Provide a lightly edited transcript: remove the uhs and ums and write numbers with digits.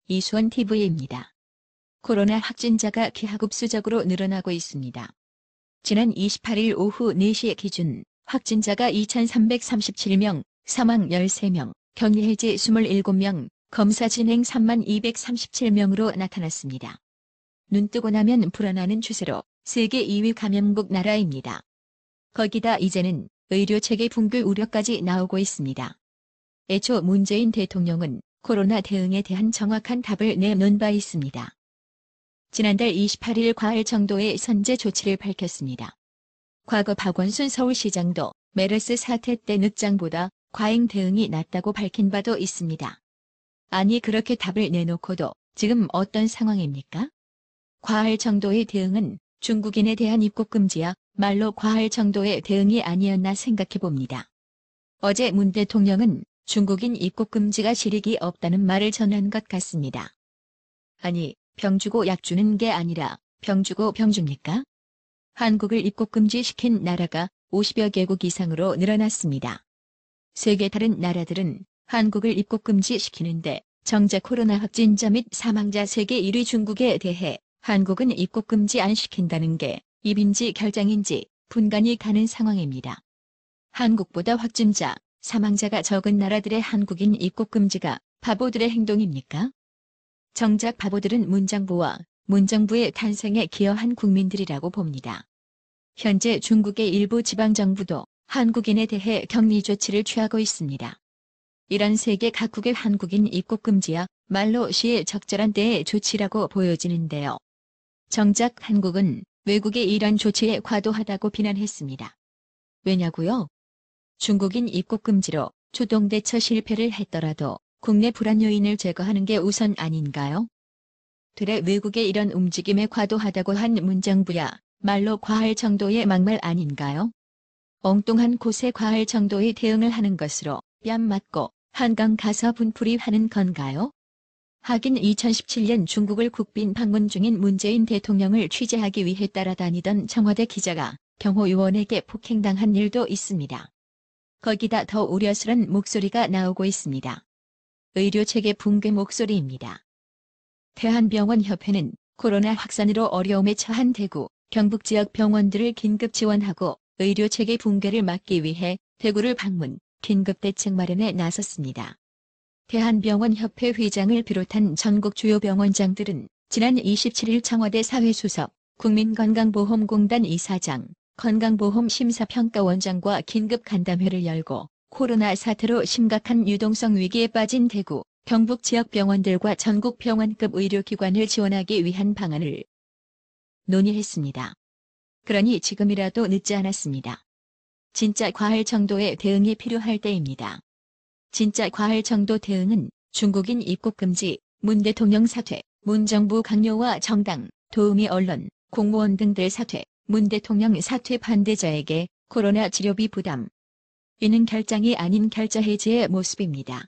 이수원 TV입니다. 코로나 확진자가 기하급수적으로 늘어나고 있습니다. 지난 28일 오후 4시 기준 확진자가 2,337명, 사망 13명, 격리해지 27명, 검사 진행 3237명으로 나타났습니다. 눈뜨고 나면 불어나는 추세로 세계 2위 감염국 나라입니다. 거기다 이제는 의료체계 붕괴 우려까지 나오고 있습니다. 애초 문재인 대통령은 코로나 대응에 대한 정확한 답을 내놓은 바 있습니다. 지난달 28일 과할 정도의 선제 조치를 밝혔습니다. 과거 박원순 서울시장도 메르스 사태 때 늑장보다 과잉 대응이 낫다고 밝힌 바도 있습니다. 아니 그렇게 답을 내놓고도 지금 어떤 상황입니까? 과할 정도의 대응은 중국인에 대한 입국 금지야 말로 과할 정도의 대응이 아니었나 생각해 봅니다. 어제 문 대통령은 중국인 입국 금지가 실익이 없다는 말을 전한 것 같습니다. 아니, 병 주고 약 주는 게 아니라 병 주고 병 줍니까? 한국을 입국 금지시킨 나라가 50여 개국 이상으로 늘어났습니다. 세계 다른 나라들은 한국을 입국 금지시키는데 정작 코로나 확진자 및 사망자 세계 1위 중국에 대해 한국은 입국 금지 안 시킨다는 게 입인지 결장인지 분간이 가는 상황입니다. 한국보다 확진자, 사망자가 적은 나라들의 한국인 입국 금지가 바보들의 행동입니까? 정작 바보들은 문정부와 문정부의 탄생에 기여한 국민들이라고 봅니다. 현재 중국의 일부 지방정부도 한국인에 대해 격리 조치를 취하고 있습니다. 이런 세계 각국의 한국인 입국 금지야 말로 시에 적절한 때의 조치라고 보여지는데요. 정작 한국은 외국의 이런 조치에 과도하다고 비난했습니다. 왜냐고요? 중국인 입국 금지로 초동대처 실패를 했더라도 국내 불안 요인을 제거하는 게 우선 아닌가요? 되레 외국의 이런 움직임에 과도하다고 한 문정부야 말로 과할 정도의 막말 아닌가요? 엉뚱한 곳에 과할 정도의 대응을 하는 것으로 뺨 맞고 한강 가서 분풀이 하는 건가요? 하긴 2017년 중국을 국빈 방문 중인 문재인 대통령을 취재하기 위해 따라다니던 청와대 기자가 경호 요원에게 폭행당한 일도 있습니다. 거기다 더 우려스런 목소리가 나오고 있습니다. 의료체계 붕괴 목소리입니다. 대한병원협회는 코로나 확산으로 어려움에 처한 대구, 경북 지역 병원들을 긴급 지원하고 의료체계 붕괴를 막기 위해 대구를 방문, 긴급대책 마련에 나섰습니다. 대한병원협회 회장을 비롯한 전국 주요 병원장들은 지난 27일 청와대 사회수석, 국민건강보험공단 이사장, 건강보험심사평가원장과 긴급 간담회를 열고 코로나 사태로 심각한 유동성 위기에 빠진 대구, 경북 지역 병원들과 전국 병원급 의료기관을 지원하기 위한 방안을 논의했습니다. 그러니 지금이라도 늦지 않았습니다. 진짜 과할 정도의 대응이 필요할 때입니다. 진짜 과할 정도 대응은 중국인 입국 금지, 문 대통령 사퇴, 문정부 강요와 정당, 도우미 언론, 공무원 등들 사퇴, 문 대통령 사퇴 반대자에게 코로나 치료비 부담. 이는 결장이 아닌 결자 해지의 모습입니다.